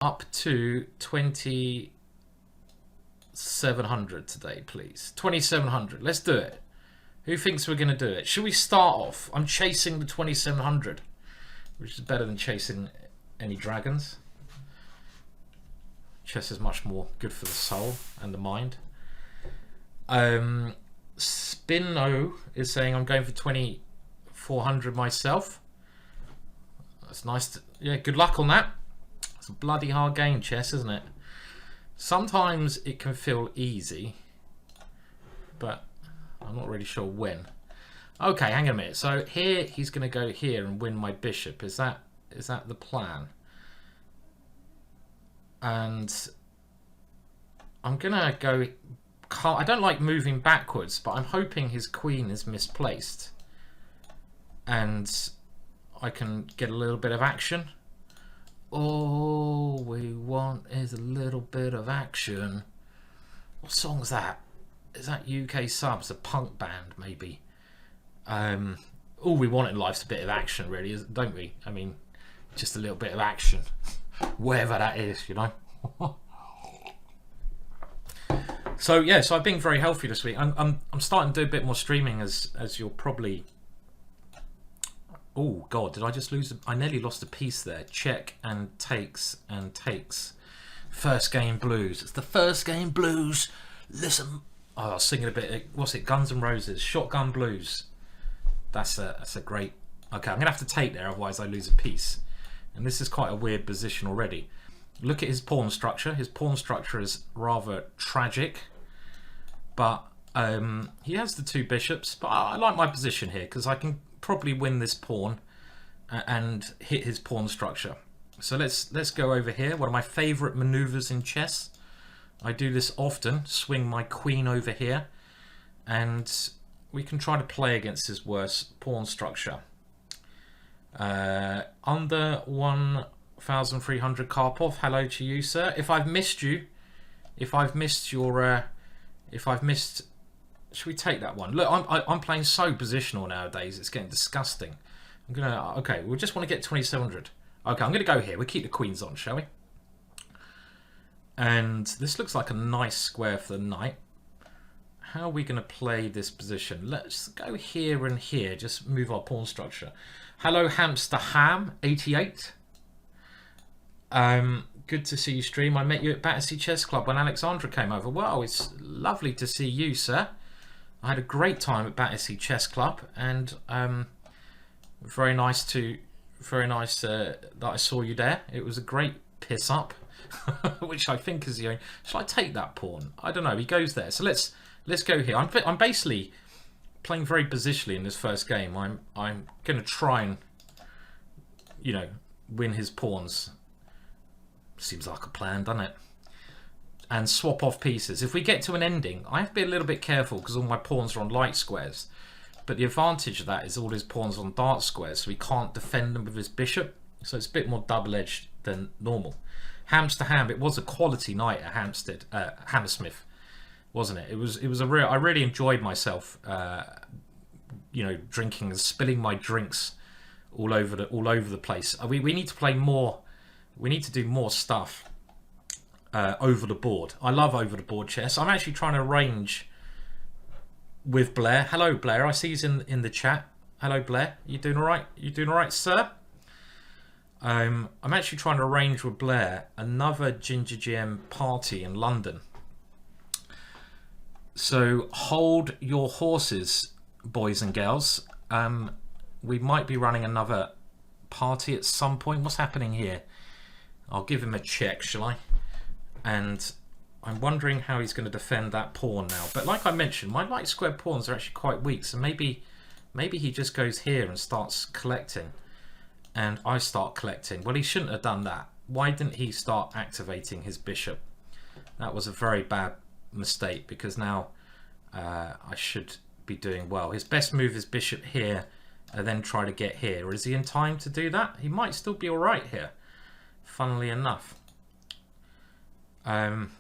up to 2,700 today, please. 2,700. Let's do it. Who thinks we're going to do it? Should we start off? I'm chasing the 2,700, which is better than chasing any dragons. Chess is much more good for the soul and the mind. Spino is saying I'm going for 2,400 myself. That's nice. Yeah, good luck on that. It's a bloody hard game, chess, isn't it? Sometimes it can feel easy, but I'm not really sure when. Okay, hang on a minute. So here he's going to go here and win my bishop. Is that the plan? And I'm going to go... I don't like moving backwards, but I'm hoping his queen is misplaced. And I can get a little bit of action. All we want is a little bit of action. What song's that? Is that UK Subs, a punk band maybe? All we want in life's a bit of action, really, don't we? I mean, just a little bit of action, wherever that is, you know. So yeah, so I've been very healthy this week. I'm starting to do a bit more streaming, as you'll probably. Oh God, did I just lose? I nearly lost a piece there. Check and takes and takes. First game blues. It's the first game blues. Listen. Oh, I was singing a bit. What's it? Guns N' Roses. Shotgun Blues. That's a great. Okay, I'm gonna have to take there, otherwise I lose a piece. And this is quite a weird position already. Look at his pawn structure. His pawn structure is rather tragic, but he has the two bishops. But I like my position here because I can probably win this pawn and hit his pawn structure. So let's go over here. One of my favourite manoeuvres in chess. I do this often. Swing my queen over here, and we can try to play against his worst pawn structure. Under 1,300 Karpov. Hello to you, sir. If I've missed you, if I've missed, should we take that one? Look, I'm playing so positional nowadays. It's getting disgusting. Okay, we just want to get 2,700. Okay, I'm gonna go here. We keep the queens on, shall we? And this looks like a nice square for the knight. How are we going to play this position? Let's go here and here. Just move our pawn structure. Hello, Hamster Ham 88. Good to see you stream. I met you at Battersea Chess Club when Alexandra came over. Wow, it's lovely to see you, sir. I had a great time at Battersea Chess Club, and very nice that I saw you there. It was a great piss up. Which I think is the only... Shall I take that pawn? I don't know. He goes there. So let's go here. I'm basically playing very positionally in this first game. I'm going to try and, you know, win his pawns. Seems like a plan, doesn't it? And swap off pieces. If we get to an ending, I have to be a little bit careful because all my pawns are on light squares. But the advantage of that is all his pawns are on dark squares, so he can't defend them with his bishop. So it's a bit more double-edged than normal. Hamster Ham, it was a quality night at Hammersmith, wasn't it? It was a real. I really enjoyed myself, you know, drinking and spilling my drinks all over the place. We need to play more. We need to do more stuff over the board. I love over the board chess. I'm actually trying to arrange with Blair. Hello, Blair. I see he's in the chat. Hello, Blair. You doing all right? You doing all right, sir? I'm actually trying to arrange with Blair another GingerGM party in London. So hold your horses, boys and girls. We might be running another party at some point. What's happening here? I'll give him a check, shall I? And I'm wondering how he's going to defend that pawn now. But like I mentioned, my light square pawns are actually quite weak. So maybe he just goes here and starts collecting. And I start collecting. Well, he shouldn't have done that. Why didn't he start activating his bishop? That was a very bad mistake, because now I should be doing well. His best move is bishop here and then try to get here. Is he in time to do that? He might still be all right here, funnily enough. Time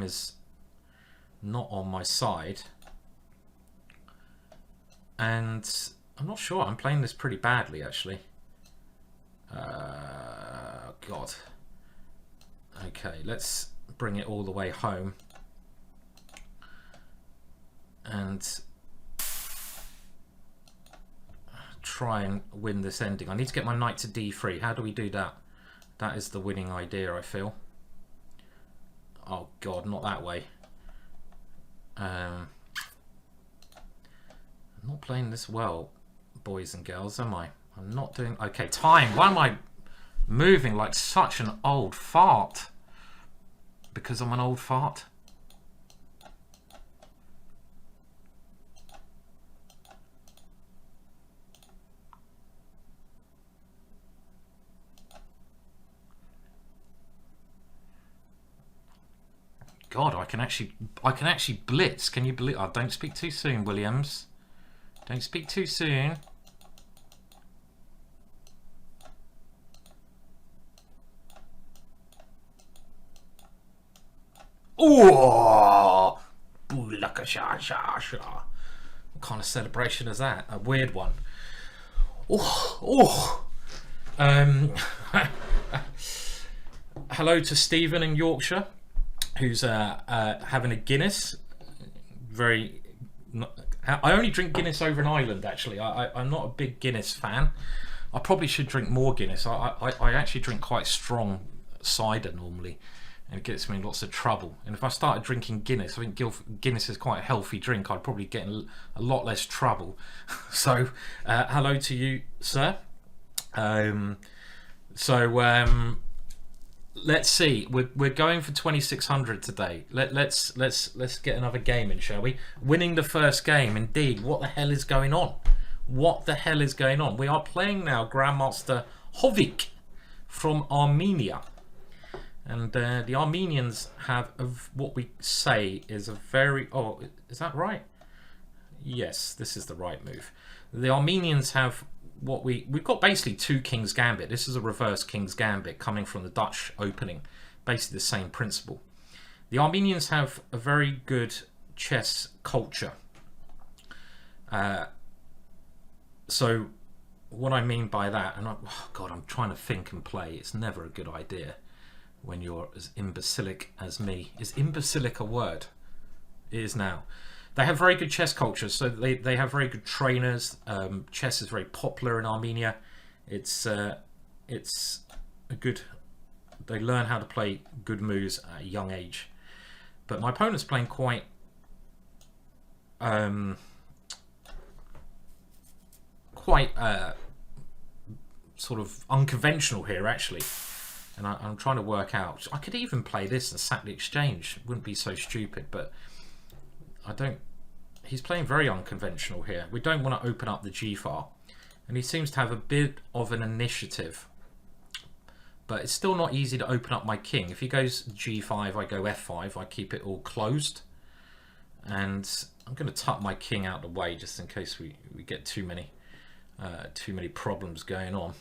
is not on my side. And I'm not sure. I'm playing this pretty badly, actually. God. Okay, let's bring it all the way home. And try and win this ending. I need to get my knight to d3. How do we do that? That is the winning idea, I feel. Oh God, not that way. I'm not playing this well, boys and girls, am I? I'm not doing... Okay, time. Why am I moving like such an old fart? Because I'm an old fart? God, I can actually blitz. Can you believe? Oh, don't speak too soon, Williams. Don't speak too soon. Oh, what kind of celebration is that? A weird one. Oh. Hello to Stephen in Yorkshire, who's having a Guinness. I only drink Guinness over in Ireland, actually. I'm not a big Guinness fan. I probably should drink more Guinness. I actually drink quite strong cider normally, and it gets me in lots of trouble. And if I started drinking Guinness, I think Guinness is quite a healthy drink. I'd probably get in a lot less trouble. So, hello to you, sir. Let's see. We're going for 2600 today. Let's get another game in, shall we? Winning the first game, indeed. What the hell is going on? What the hell is going on? We are playing now Grandmaster Hovik from Armenia, and the Armenians have what we say is a very... Oh, is that right? Yes, this is the right move. The Armenians have what we've got basically two King's Gambit. This is a reverse King's Gambit coming from the Dutch opening, basically the same principle. The Armenians have a very good chess culture. So what I mean by that, and God, I'm trying to think and play. It's never a good idea when you're as imbecilic as me. Is imbecilic a word? It is now. They have very good chess cultures, so they have very good trainers. Chess is very popular in Armenia. It's a good... They learn how to play good moves at a young age. But my opponent's playing quite... sort of unconventional here, actually. And I'm trying to work out... I could even play this and sack the exchange. Wouldn't be so stupid, but... I don't... He's playing very unconventional here. We don't want to open up the g-file. And he seems to have a bit of an initiative. But it's still not easy to open up my king. If he goes g5, I go f5. I keep it all closed. And I'm going to tuck my king out the way just in case we get too many problems going on.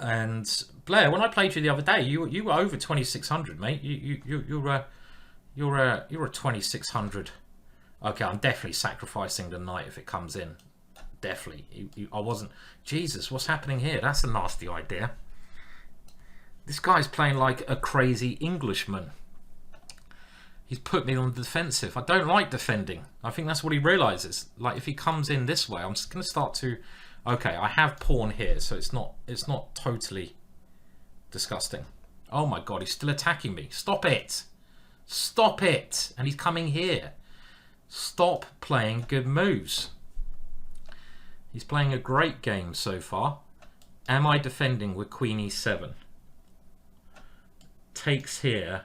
And Blair, when I played you the other day, you were over 2600, mate. You're a 2600. Okay, I'm definitely sacrificing the knight if it comes in. Definitely. I wasn't. Jesus, what's happening here? That's a nasty idea. This guy's playing like a crazy Englishman. He's put me on the defensive. I don't like defending. I think that's what he realizes. Like, if he comes in this way, I'm just going to start to... Okay, I have pawn here, so it's not totally disgusting. Oh my God, he's still attacking me. Stop it. Stop it. And he's coming here. Stop playing good moves. He's playing a great game so far. Am I defending with Queen e7? Takes here.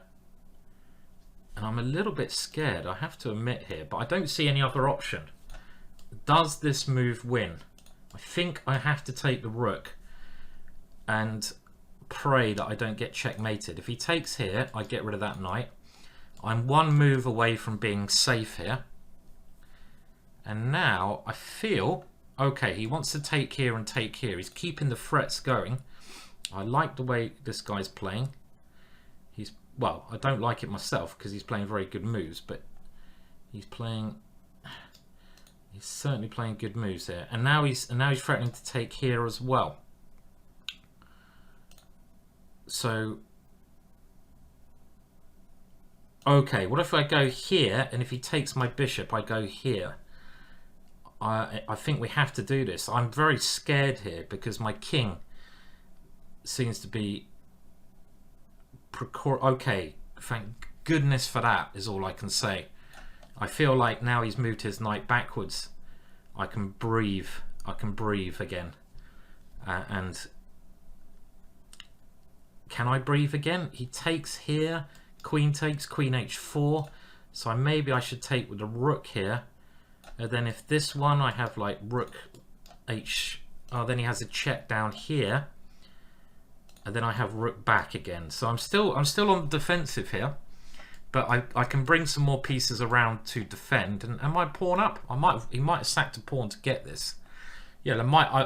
And I'm a little bit scared, I have to admit here, but I don't see any other option. Does this move win? I think I have to take the rook and pray that I don't get checkmated. If he takes here, I get rid of that knight. I'm one move away from being safe here. And now I feel, okay, he wants to take here and take here. He's keeping the threats going. I like the way this guy's playing. Well, I don't like it myself because he's playing very good moves, but he's playing He's certainly playing good moves here, and now he's threatening to take here as well. So, okay, what if I go here, and if he takes my bishop, I go here? I think we have to do this. I'm very scared here because my king seems to be... Okay, thank goodness for that is all I can say. I feel like now he's moved his knight backwards, I can breathe. I can breathe again. And can I breathe again? He takes here, queen takes, queen h4. So maybe I should take with the rook here. And then if this one, I have like rook h... Oh, then he has a check down here. And then I have rook back again. So I'm still on the defensive here. But I can bring some more pieces around to defend. And my pawn up. He might have sacked a pawn to get this. Yeah,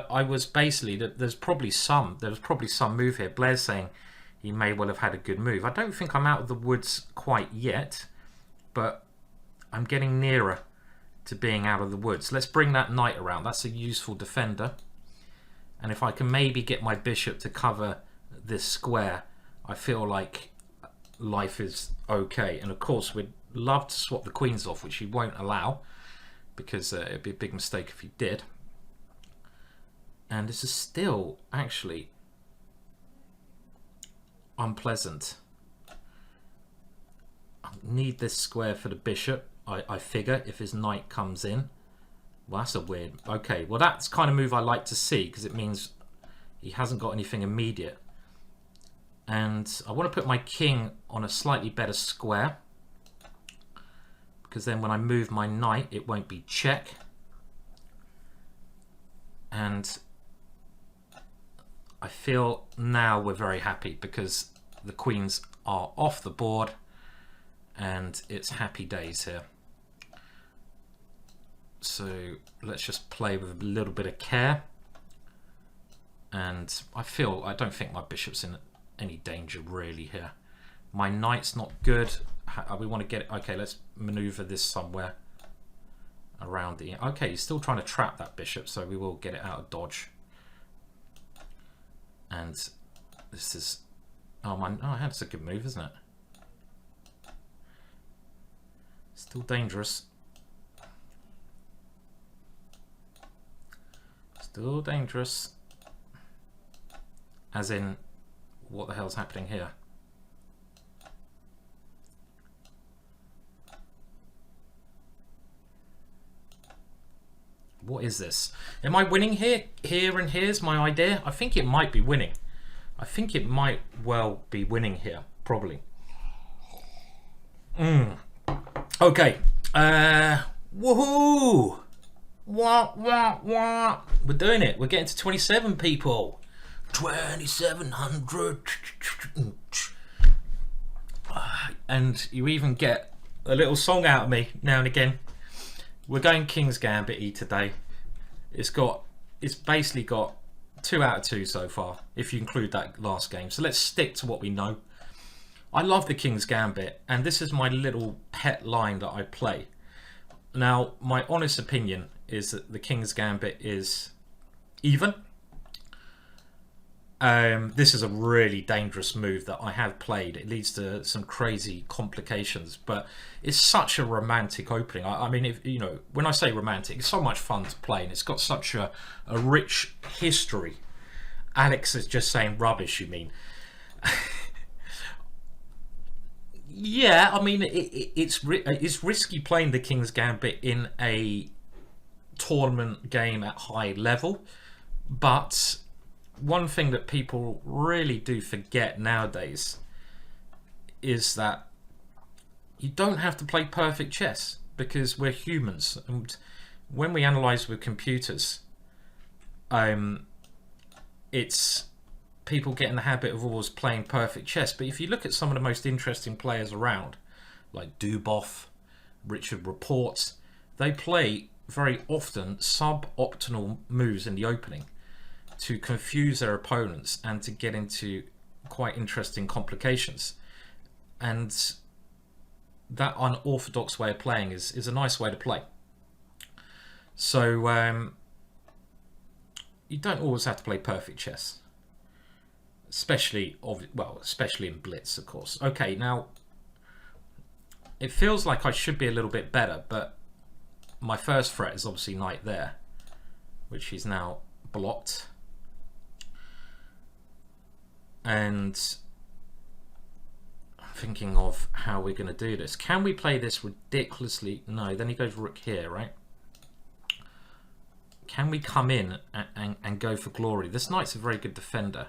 I was basically... There's probably some move here. Blair's saying he may well have had a good move. I don't think I'm out of the woods quite yet. But I'm getting nearer to being out of the woods. Let's bring that knight around. That's a useful defender. And if I can maybe get my bishop to cover this square, I feel like life is okay. And of course we'd love to swap the queens off, which he won't allow, because it'd be a big mistake if he did. And this is still actually unpleasant. I need this square for the bishop, I figure, if his knight comes in. Well, that's a weird... Okay, well that's the kind of move I like to see, because it means he hasn't got anything immediate. And I want to put my king on a slightly better square, because then when I move my knight, it won't be check. And I feel now we're very happy, because the queens are off the board, and it's happy days here. So let's just play with a little bit of care. And I don't think my bishop's in any danger really here. My knight's not good. We want to get it. Okay, let's maneuver this somewhere around the... Okay, he's still trying to trap that bishop, so we will get it out of dodge. And this is... Oh, that's a good move, isn't it? Still dangerous. Still dangerous. As in, what the hell's happening here? What is this? Am I winning here? Here and here's my idea. I think it might be winning. I think it might well be winning here, probably. Okay. Woohoo! Wah, wah, wah. We're doing it. We're getting to 27 people. 2,700. And you even get a little song out of me now and again. We're going King's Gambit-y today. It's basically got 2 out of 2 so far, if you include that last game. So let's stick to what we know. I love the King's Gambit, and this is my little pet line that I play. Now, my honest opinion is that the King's Gambit is even. This is a really dangerous move that I have played. It leads to some crazy complications, but it's such a romantic opening. I mean, if you know, when I say romantic, it's so much fun to play, and it's got such a rich history. Alex is just saying rubbish, you mean? Yeah, I mean, it's risky playing the King's Gambit in a tournament game at high level, but one thing that people really do forget nowadays is that you don't have to play perfect chess, because we're humans, and when we analyze with computers, it's people get in the habit of always playing perfect chess. But if you look at some of the most interesting players around, like Dubov, Richard Report, they play very often suboptimal moves in the opening to confuse their opponents and to get into quite interesting complications. And that unorthodox way of playing is a nice way to play. So you don't always have to play perfect chess, especially in Blitz, of course. Okay, now it feels like I should be a little bit better, but my first threat is obviously knight there, which is now blocked. And I'm thinking of how we're going to do this. Can we play this ridiculously? No, then he goes rook here, right? Can we come in and go for glory? This knight's a very good defender.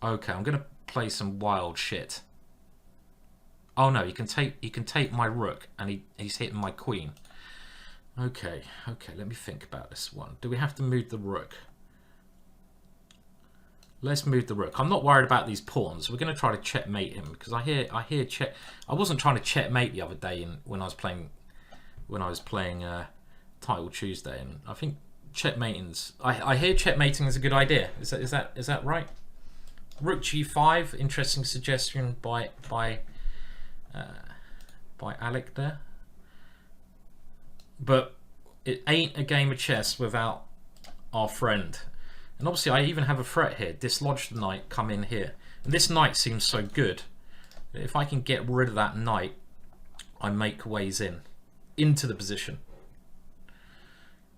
Okay, I'm going to play some wild shit. Oh no, he can take my rook, and he's hitting my queen. Okay, let me think about this one. Do we have to move the rook? Let's move the rook. I'm not worried about these pawns. We're going to try to checkmate him, because I hear check. I wasn't trying to checkmate the other day when I was playing Title Tuesday, and I think checkmating's. I hear checkmating is a good idea. Is that right? Rook G5. Interesting suggestion by Alec there. But it ain't a game of chess without our friend. And obviously I even have a threat here. Dislodge the knight, come in here. And this knight seems so good. If I can get rid of that knight, I make ways into the position.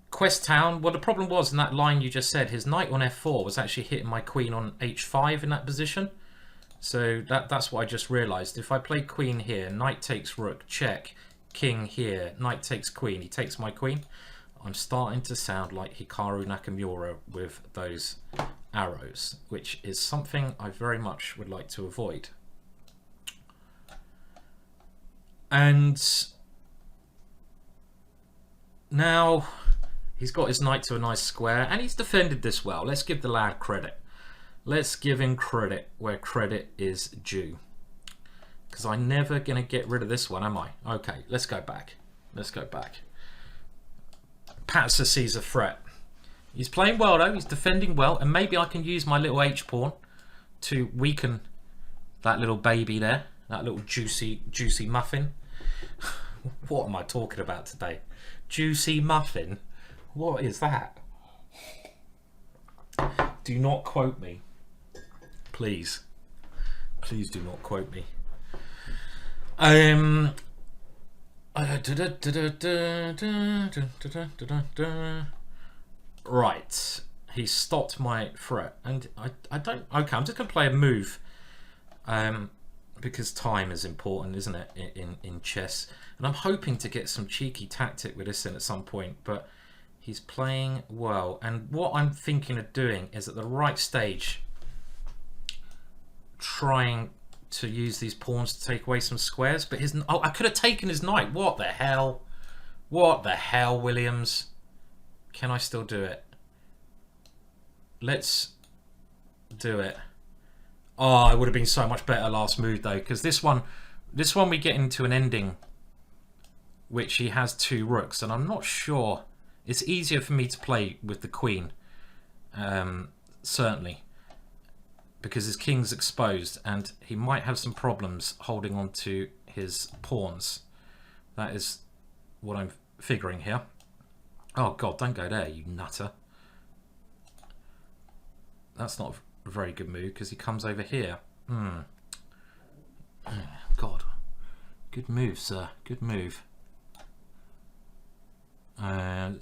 Quest Town, well, the problem was in that line you just said, his knight on f4 was actually hitting my queen on h5 in that position. So that's what I just realised. If I play queen here, knight takes rook, check, king here, knight takes queen, he takes my queen. I'm starting to sound like Hikaru Nakamura with those arrows, which is something I very much would like to avoid. And now he's got his knight to a nice square, and he's defended this well. Let's give the lad credit. Let's give him credit where credit is due. Because I'm never going to get rid of this one, am I? Okay, let's go back. Let's go back. Patzer sees a threat. He's playing well though, he's defending well, and maybe I can use my little H-pawn to weaken that little baby there, that little juicy muffin. What am I talking about today? Juicy muffin? What is that? Do not quote me. Please. Please do not quote me. Right, he stopped my threat, and I don't. Okay, I'm just gonna play a move, because time is important, isn't it, in chess? And I'm hoping to get some cheeky tactic with this in at some point, but he's playing well. And what I'm thinking of doing is at the right stage, trying to use these pawns to take away some squares. But I could have taken his knight. What the hell? What the hell, Williams? Can I still do it? Let's do it. Oh, it would have been so much better last move though, because this one we get into an ending which he has two rooks, and I'm not sure. It's easier for me to play with the queen, certainly, because his king's exposed and he might have some problems holding on to his pawns. That is what I'm figuring here. Oh god, don't go there, you nutter. That's not a very good move because he comes over here. God, good move, sir, good move. I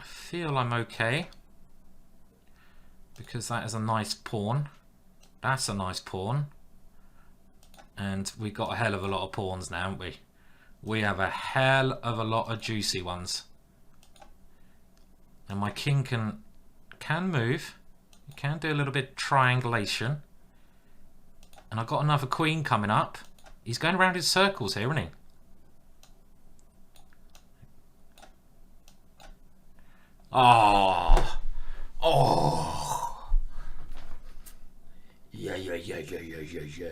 feel I'm okay because that is a nice pawn. That's a nice pawn, and we got a hell of a lot of pawns now, haven't we? We have a hell of a lot of juicy ones, and my king can move. He can do a little bit of triangulation, and I've got another queen coming up. He's going around in circles here, isn't he? Oh. Yeah.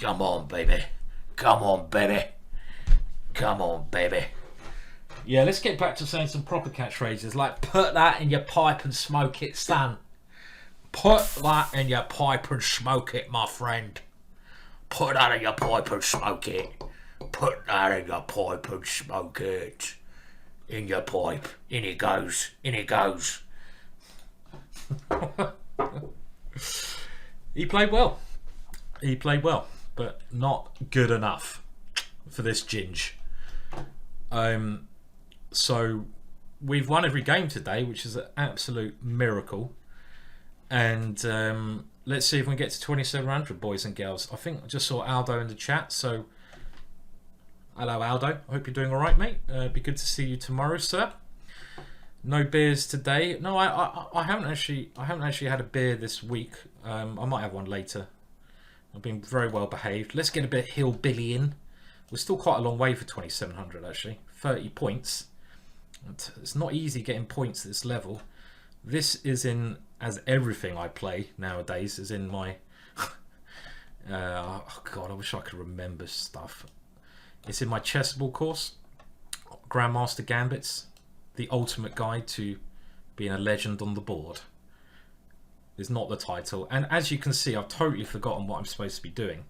Come on, baby. Come on, baby. Come on, baby. Yeah, let's get back to saying some proper catchphrases like, put that in your pipe and smoke it, son. Put that in your pipe and smoke it, my friend. Put that in your pipe and smoke it. Put that in your pipe and smoke it. In your pipe. In it goes. In it goes. He played well. He played well, but not good enough for this Ginge. So we've won every game today, which is an absolute miracle. And let's see if we can get to 2700, boys and girls. I think I just saw Aldo in the chat, so hello Aldo. I hope you're doing all right, mate. Be good to see you tomorrow, sir. No beers today. No, I haven't actually had a beer this week. I might have one later. I've been very well behaved. Let's get a bit hillbilly in. We're still quite a long way for 2700 actually. 30 points. It's not easy getting points at this level. This is in, as everything I play nowadays is in my oh god, I wish I could remember stuff. It's in my chessable course, Grandmaster Gambits, the ultimate guide to being a legend on the board. Is not the title, and as you can see, I've totally forgotten what I'm supposed to be doing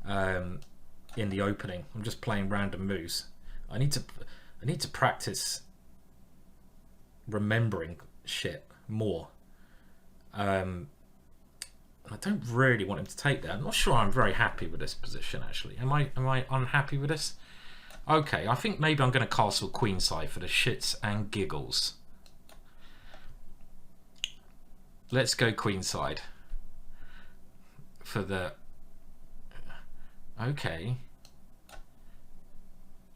in the opening. I'm just playing random moves. I need to practice remembering shit more. I don't really want him to take that. I'm not sure I'm very happy with this position actually. Am I unhappy with this? Okay, I think maybe I'm going to castle queenside for the shits and giggles. Let's go queenside for the... Okay,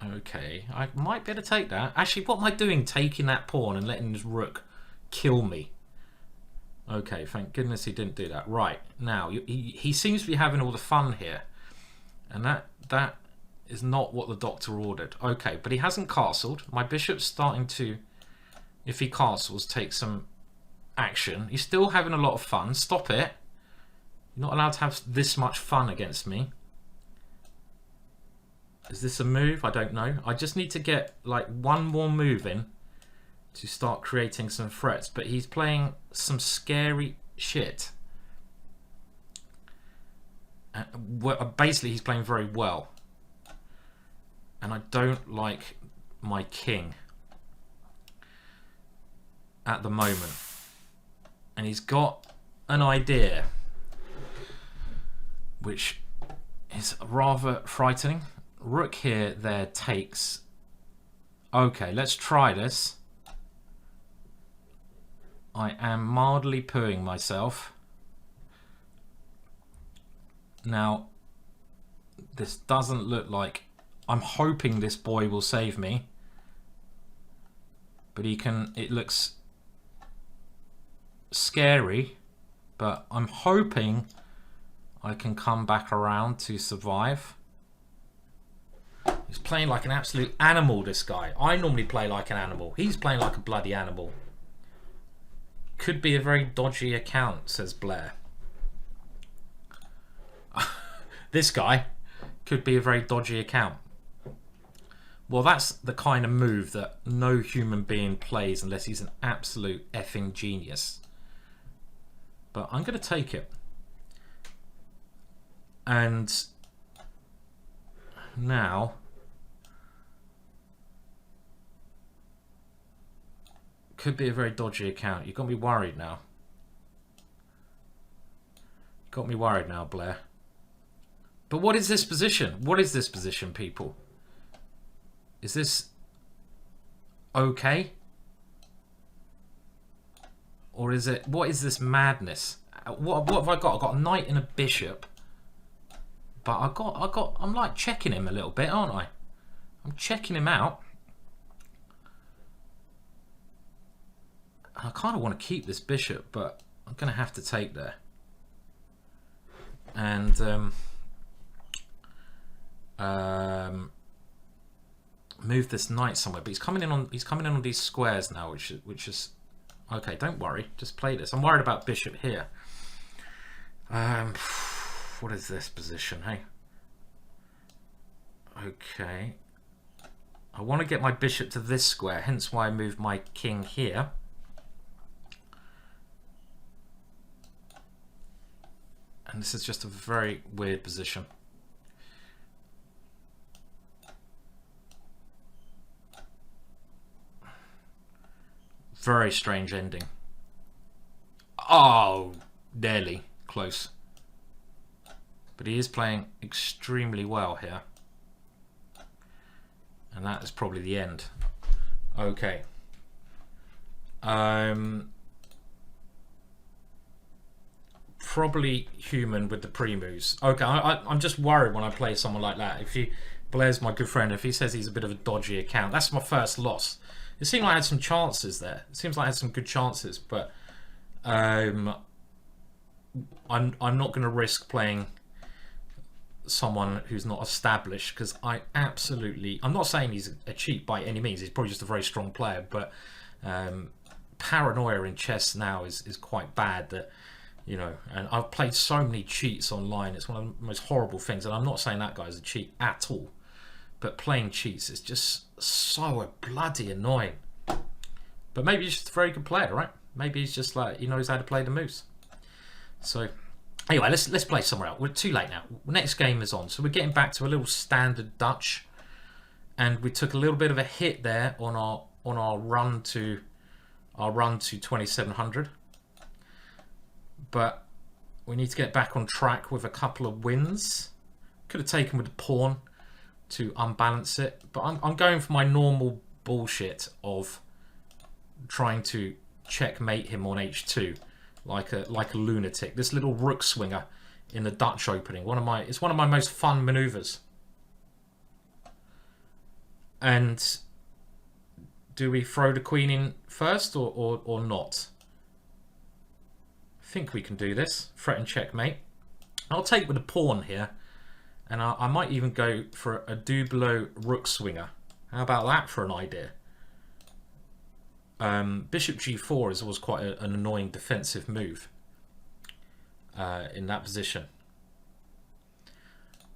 I might be able to take that. Actually, what am I doing taking that pawn and letting his rook kill me? Okay, thank goodness he didn't do that. Right, now, he seems to be having all the fun here. And that is not what the doctor ordered. Okay, but he hasn't castled. My bishop's starting to, if he castles, take some action. He's still having a lot of fun. Stop it. You're not allowed to have this much fun against me. Is this a move? I don't know. I just need to get like one more move in to start creating some threats, but he's playing some scary shit. Basically he's playing very well, and I don't like my king at the moment. And he's got an idea which is rather frightening. Rook here, there takes. Okay, let's try this. I am mildly pooing myself. Now, this doesn't look like... I'm hoping this boy will save me. But he can... It looks scary, but I'm hoping I can come back around to survive. He's playing like an absolute animal, this guy. I normally play like an animal. He's playing like a bloody animal. Could be a very dodgy account, says Blair. This guy could be a very dodgy account. Well, that's the kind of move that no human being plays unless he's an absolute effing genius. But I'm going to take it. And now could be a very dodgy account. You've got me worried now. You've got me worried now, Blair. But what is this position? What is this position, people? Is this okay? Or is it... What is this madness? What have I got? I've got a knight and a bishop. But I'm like checking him a little bit, aren't I? I'm checking him out. I kind of want to keep this bishop, but I'm going to have to take there. And move this knight somewhere. But he's coming in on these squares now, which is okay. Don't worry, just play this. I'm worried about bishop here. What is this position? Hey. Okay. I want to get my bishop to this square, hence why I moved my king here. And this is just a very weird position. Very strange ending. Oh, nearly close. But he is playing extremely well here. And that is probably the end. Okay. Probably human with the pre-moves. Okay, I'm just worried when I play someone like that. If he, Blair's my good friend, if he says he's a bit of a dodgy account, that's my first loss. It seemed like I had some chances there. It seems like I had some good chances, but I'm not going to risk playing someone who's not established, because I'm not saying he's a cheat by any means. He's probably just a very strong player, but paranoia in chess now is quite bad. That, you know, and I've played so many cheats online. It's one of the most horrible things, and I'm not saying that guy's a cheat at all, but playing cheats is just so bloody annoying. But maybe he's just a very good player, right? Maybe he's just like, he knows how to play the moves. So anyway, let's play somewhere else. We're too late now. Next game is on, so we're getting back to a little standard Dutch, and we took a little bit of a hit there on our run to 2700. But we need to get back on track with a couple of wins. Could have taken with the pawn to unbalance it, but I'm going for my normal bullshit of trying to checkmate him on h2 like a lunatic. This little rook swinger in the Dutch opening, it's one of my most fun maneuvers. And do we throw the queen in first or not? I think we can do this. Threat and checkmate. I'll take with a pawn here, and I might even go for a double rook swinger. How about that for an idea? Bishop g4 is always quite an annoying defensive move in that position.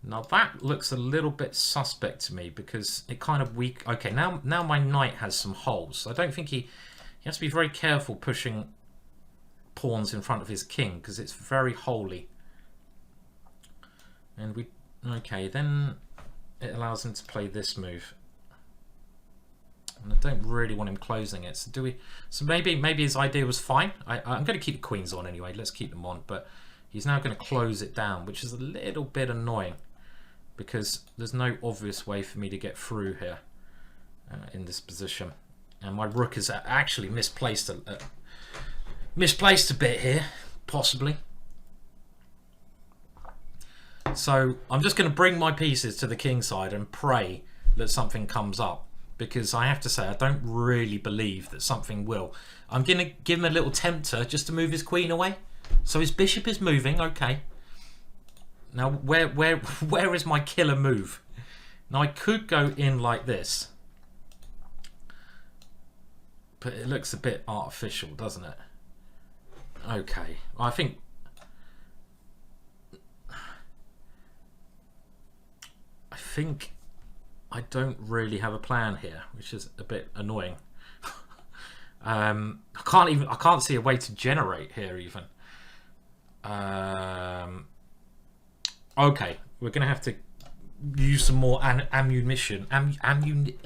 Now that looks a little bit suspect to me, because it kind of weak. Okay, now my knight has some holes. I don't think he has to be very careful pushing pawns in front of his king, because it's very holy. And okay, then it allows him to play this move, and I don't really want him closing it. So maybe his idea was fine. I'm going to keep the queens on anyway. Let's keep them on. But he's now going to close it down, which is a little bit annoying, because there's no obvious way for me to get through here in this position, and my rook is actually misplaced a bit here, possibly. So I'm just going to bring my pieces to the king side and pray that something comes up, because I have to say I don't really believe that something will. I'm going to give him a little tempter just to move his queen away. So his bishop is moving, okay. Now where is my killer move? Now I could go in like this, but it looks a bit artificial, doesn't it? Okay, I think I don't really have a plan here, which is a bit annoying. I can't see a way to generate here even. Okay, we're gonna have to use some more ammunition. Ammunition.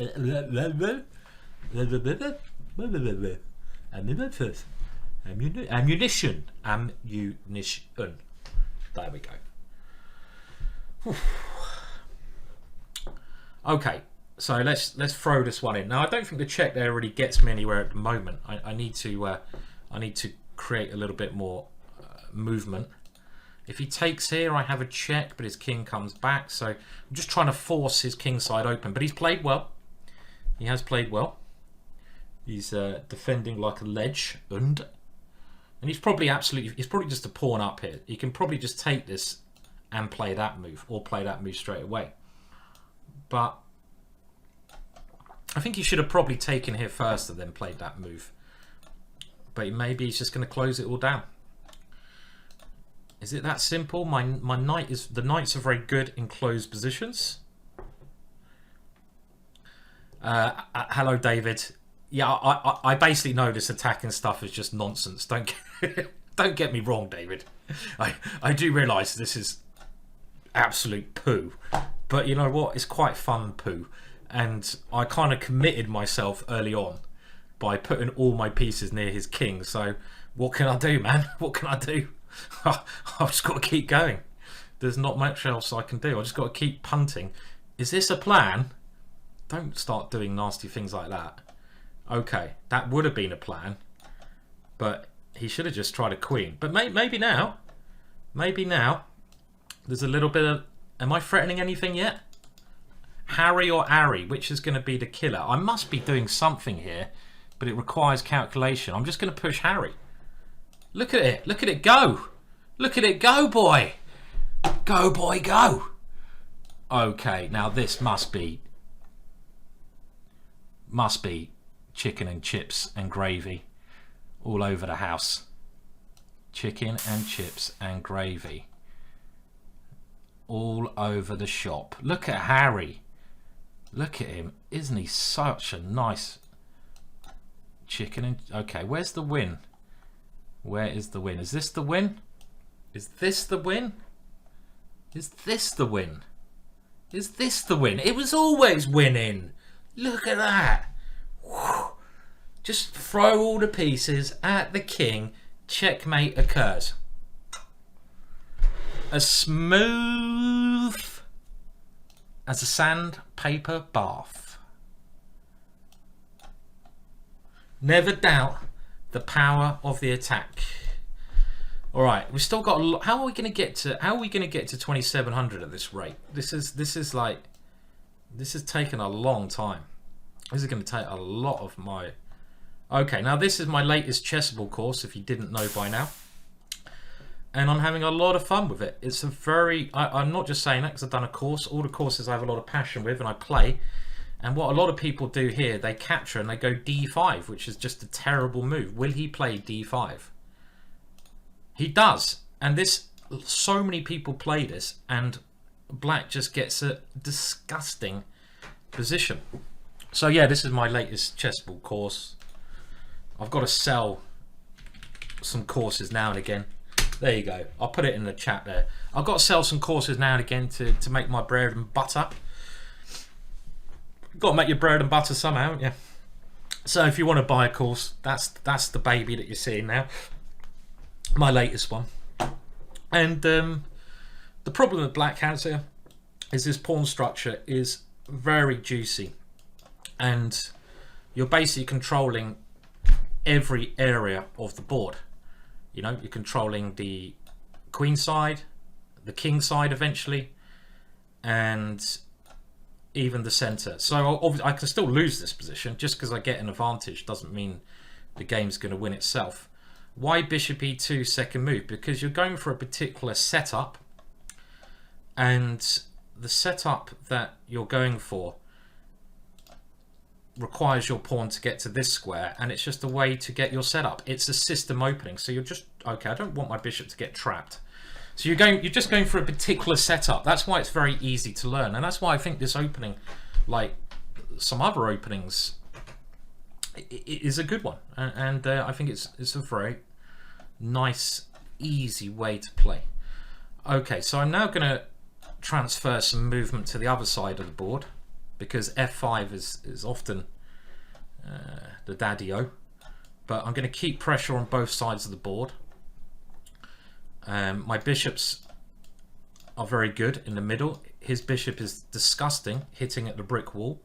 There we go. Whew. Okay, so let's throw this one in. Now I don't think the check there really gets me anywhere at the moment. I need to create a little bit more movement. If he takes here, I have a check, but his king comes back. So I'm just trying to force his king side open. But he's played well. He has played well. He's defending like a legend. And he's probably just a pawn up here. He can probably just take this and play that move, or play that move straight away. But I think he should have probably taken here first and then played that move. But maybe he's just going to close it all down. Is it that simple? The knights are very good in closed positions. Hello, David. Yeah, I basically know this attacking stuff is just nonsense. Don't get me wrong, David. I do realise this is absolute poo, but you know what? It's quite fun poo, and I kind of committed myself early on by putting all my pieces near his king. So what can I do, man? What can I do? I've just got to keep going. There's not much else I can do. I just got to keep punting. Is this a plan? Don't start doing nasty things like that. Okay, that would have been a plan, but he should have just tried a queen. But maybe now, there's a little bit of... Am I threatening anything yet? Harry or Ari, which is going to be the killer? I must be doing something here, but it requires calculation. I'm just going to push Harry. Look at it. Look at it go. Look at it go, boy. Go, boy, go. Okay, now this must be chicken and chips and gravy all over the house. Chicken and chips and gravy all over the shop. Look at Harry. Look at him. Isn't he such a nice chicken and... Okay, where's the win? Where is the win? Is this the win? Is this the win? Is this the win? Is this the win? It was always winning. Look at that. Whew. Just throw all the pieces at the king. Checkmate occurs. As smooth as a sandpaper bath. Never doubt the power of the attack. All right, we've still got a lot. How are we going to get to 2700 at this rate? This is taking a long time. This is going to take a lot of my... Okay, now this is my latest chessable course, if you didn't know by now. And I'm having a lot of fun with it. It's a very... I'm not just saying that because I've done a course. All the courses I have a lot of passion with and I play. And what a lot of people do here, they capture and they go d5, which is just a terrible move. Will he play d5? He does. And this... So many people play this and black just gets a disgusting position. So yeah, this is my latest chessable course. I've got to sell some courses now and again. There you go. I'll put it in the chat there. I've got to sell some courses now and again to make my bread and butter. You've got to make your bread and butter somehow, haven't you? So if you want to buy a course, that's the baby that you're seeing now. My latest one. And the problem that black has here is this pawn structure is very juicy. And you're basically controlling every area of the board. You know, you're controlling the queen side, the king side eventually, and even the center. So obviously I can still lose this position. Just because I get an advantage doesn't mean the game's going to win itself. Why bishop e2 second move? Because you're going for a particular setup, and the setup that you're going for requires your pawn to get to this square, and it's just a way to get your setup. It's a system opening. So you're just, okay, I don't want my bishop to get trapped. So you're just going for a particular setup. That's why it's very easy to learn, and that's why I think this opening, like some other openings, is a good one. And I think it's a very nice, easy way to play. Okay, so I'm now going to transfer some movement to the other side of the board, because f5 is often the daddy-o. But I'm going to keep pressure on both sides of the board. My bishops are very good in the middle. His bishop is disgusting, hitting at the brick wall.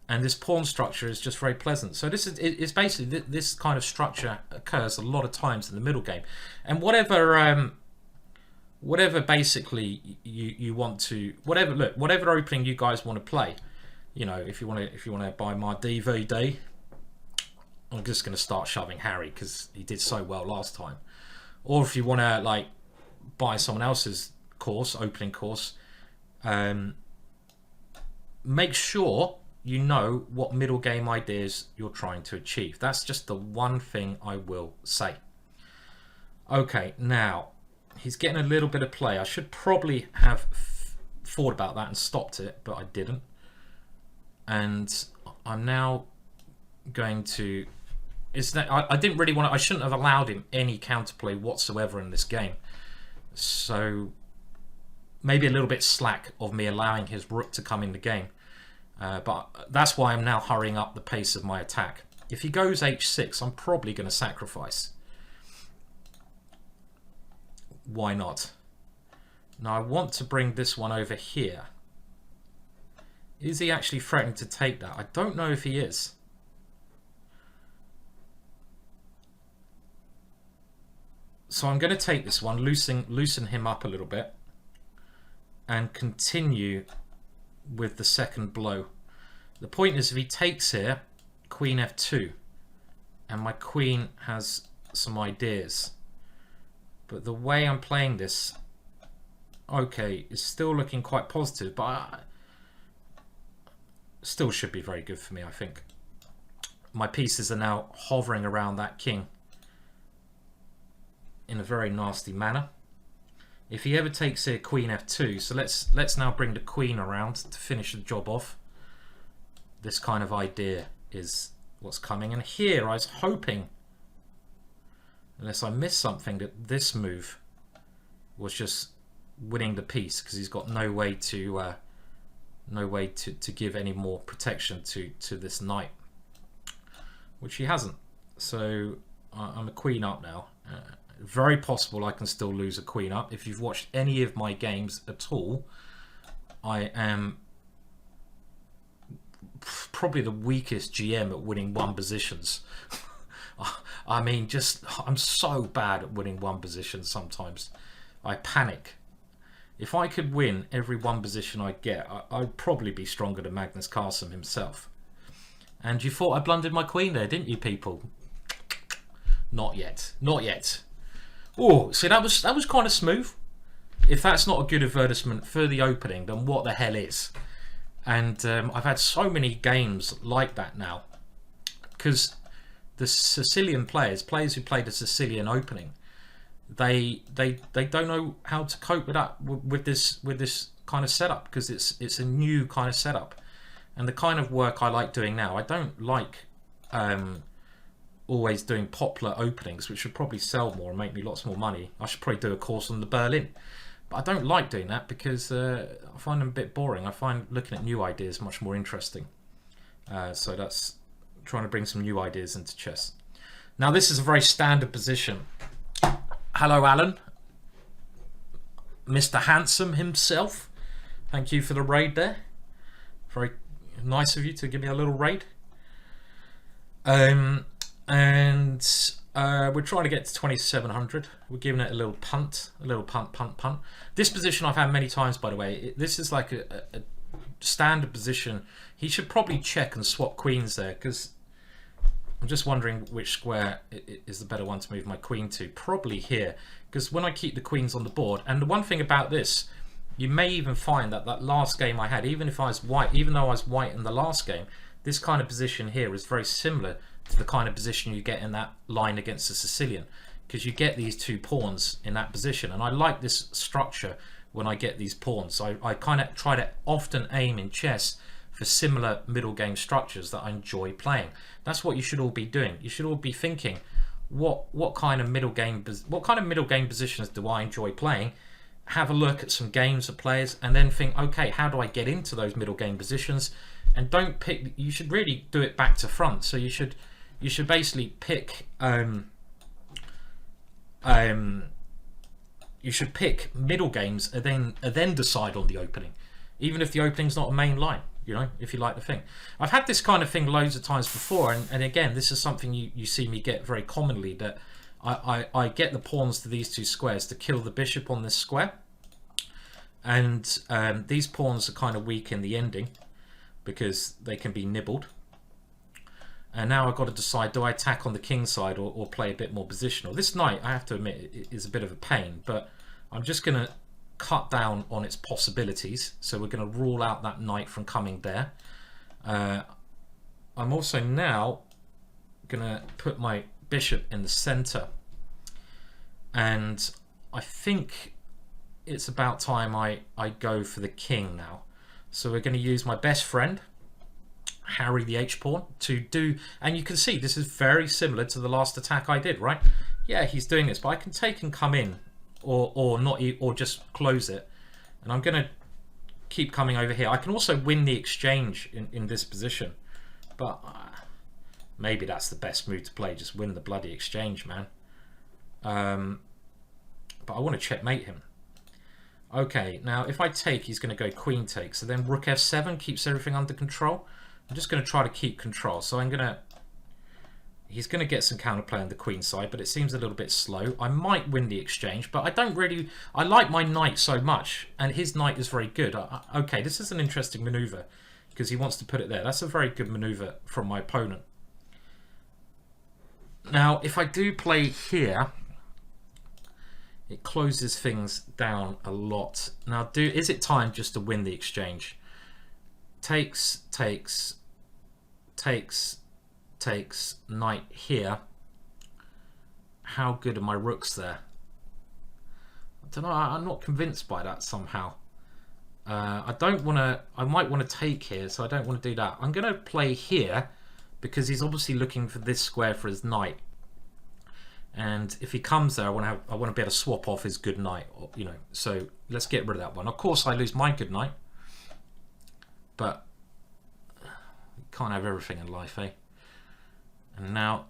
And this pawn structure is just very pleasant. So this is it's basically this kind of structure occurs a lot of times in the middle game. And whatever basically you want to, whatever opening you guys want to play. You know, if you want to buy my DVD, I'm just going to start shoving Harry because he did so well last time. Or if you want to like buy someone else's course, opening course, make sure you know what middle game ideas you're trying to achieve. That's just the one thing I will say. Okay, now he's getting a little bit of play. I should probably have thought about that and stopped it, but I didn't. And I'm now going to... I didn't really want to... I shouldn't have allowed him any counterplay whatsoever in this game. So maybe a little bit slack of me allowing his rook to come in the game. But that's why I'm now hurrying up the pace of my attack. If he goes h6, I'm probably going to sacrifice. Why not? Now I want to bring this one over here. Is he actually threatening to take that? I don't know if he is. So I'm going to take this one, loosen him up a little bit, and continue with the second blow. The point is, if he takes here, queen f2, and my queen has some ideas. But the way I'm playing this, okay, is still looking quite positive, but still should be very good for me, I think. My pieces are now hovering around that king in a very nasty manner. If he ever takes here queen f2, so let's now bring the queen around to finish the job off. This kind of idea is what's coming, and here I was hoping, unless I missed something, that this move was just winning the piece, because he's got no way to give any more protection to this knight, which he hasn't. So I'm a queen up now. Very possible I can still lose a queen up. If you've watched any of my games at all, I am probably the weakest GM at winning one positions. I mean, I'm so bad at winning one position sometimes. I panic. If I could win every one position I get, I'd probably be stronger than Magnus Carlsen himself. And you thought I blundered my queen there, didn't you, people? Not yet. Not yet. Oh, see, that was kind of smooth. If that's not a good advertisement for the opening, then what the hell is? And I've had so many games like that now, because the Sicilian players who play the Sicilian opening, they don't know how to cope with this kind of setup, because it's a new kind of setup, and the kind of work I like doing now. I don't like always doing popular openings, which would probably sell more and make me lots more money. I should probably do a course on the Berlin, but I don't like doing that because I find them a bit boring. I find looking at new ideas much more interesting. So that's trying to bring some new ideas into chess. Now this is a very standard position. Hello Alan, Mr. Handsome himself, thank you for the raid there. Very nice of you to give me a little raid. And we're trying to get to 2700. We're giving it a little punt. This position I've had many times, by the way. This is like a standard position. He should probably check and swap queens there, because I'm just wondering which square is the better one to move my queen to. Probably here, because when I keep the queens on the board, and the one thing about this, you may even find that that last game I had, even though I was white in the last game, this kind of position here is very similar to the kind of position you get in that line against the Sicilian, because you get these two pawns in that position, and I like this structure when I get these pawns. I kind of try to often aim in chess for similar middle game structures that I enjoy playing. That's what you should all be doing. You should all be thinking, what kind of middle game positions do I enjoy playing? Have a look at some games of players, and then think, okay, how do I get into those middle game positions? And don't pick. You should really do it back to front. So you should basically pick. You should pick middle games and then decide on the opening, even if the opening's not a main line. You know, if you like the thing. I've had this kind of thing loads of times before, and again, this is something you see me get very commonly, that I get the pawns to these two squares to kill the bishop on this square, and these pawns are kind of weak in the ending because they can be nibbled. And now I've got to decide, do I attack on the king side or play a bit more positional? This knight, I have to admit, is a bit of a pain, but I'm just going to cut down on its possibilities. So we're going to rule out that knight from coming there. I'm also now going to put my bishop in the center, and I think it's about time I go for the king now. So we're going to use my best friend, Harry the H-pawn, to do, and you can see this is very similar to the last attack I did, right? Yeah, he's doing this, but I can take and come in, or not, or just close it, and I'm going to keep coming over here. I can also win the exchange in this position, but Maybe that's the best move to play. Just win the bloody exchange, man. But I want to checkmate him. Okay, now if I take, he's going to go queen take. So then rook f7 keeps everything under control. I'm just going to try to keep control. So I'm going to... He's going to get some counterplay on the queen side, but it seems a little bit slow. I might win the exchange, but I don't really... I like my knight so much, and his knight is very good. Okay, this is an interesting maneuver, because he wants to put it there. That's a very good maneuver from my opponent. Now, if I do play here, it closes things down a lot. Now, is it time just to win the exchange? Takes, takes, takes, takes, knight here. How good are my rooks there? I don't know, I'm not convinced by that somehow. I don't want to... I might want to take here, so I don't want to do that. I'm going to play here, because he's obviously looking for this square for his knight. And if he comes there, I want to be able to swap off his good knight, you know. So let's get rid of that one. Of course, I lose my good knight, but you can't have everything in life, eh? And now,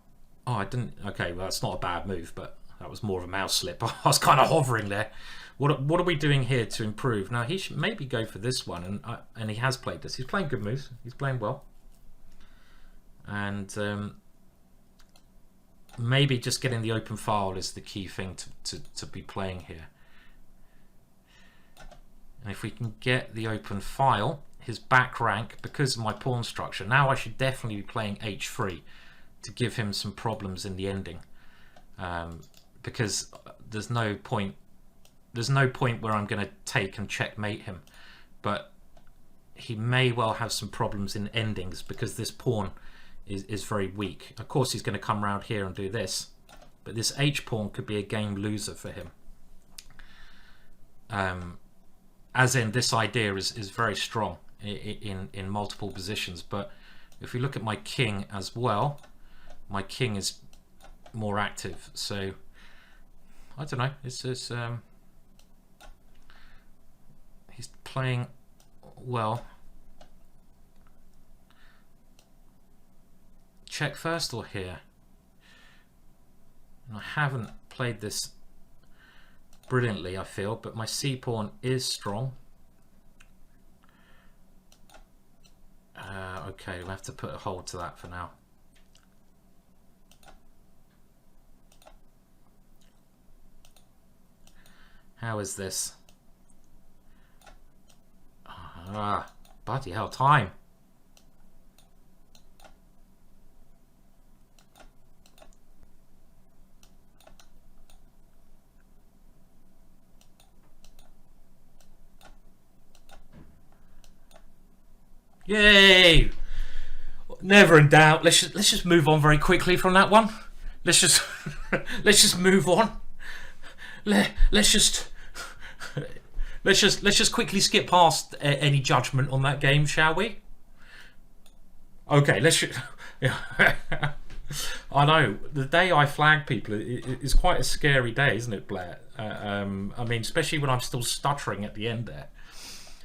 oh, I didn't. Okay, well, that's not a bad move, but that was more of a mouse slip. I was kind of hovering there. What are we doing here to improve? Now he should maybe go for this one, and he has played this. He's playing good moves. He's playing well. And maybe just getting the open file is the key thing to be playing here. And if we can get the open file, his back rank, because of my pawn structure, now I should definitely be playing h3 to give him some problems in the ending. Because there's no point where I'm going to take and checkmate him. But he may well have some problems in endings because this pawn is very weak. Of course he's going to come around here and do this, but this h pawn could be a game loser for him. As in, this idea is very strong in multiple positions, but if we look at my king as well, my king is more active, so I don't know, he's playing well. Check first or here? And I haven't played this brilliantly, I feel, but my c pawn is strong. Okay, we'll have to put a hold to that for now. How is this? Bloody hell, time. Yay! Never in doubt. Let's just move on very quickly from that one. Let's just let's just move on. Let's just quickly skip past any judgment on that game, shall we? Okay, I know the day I flag people is quite a scary day, isn't it, Blair? I mean, especially when I'm still stuttering at the end there.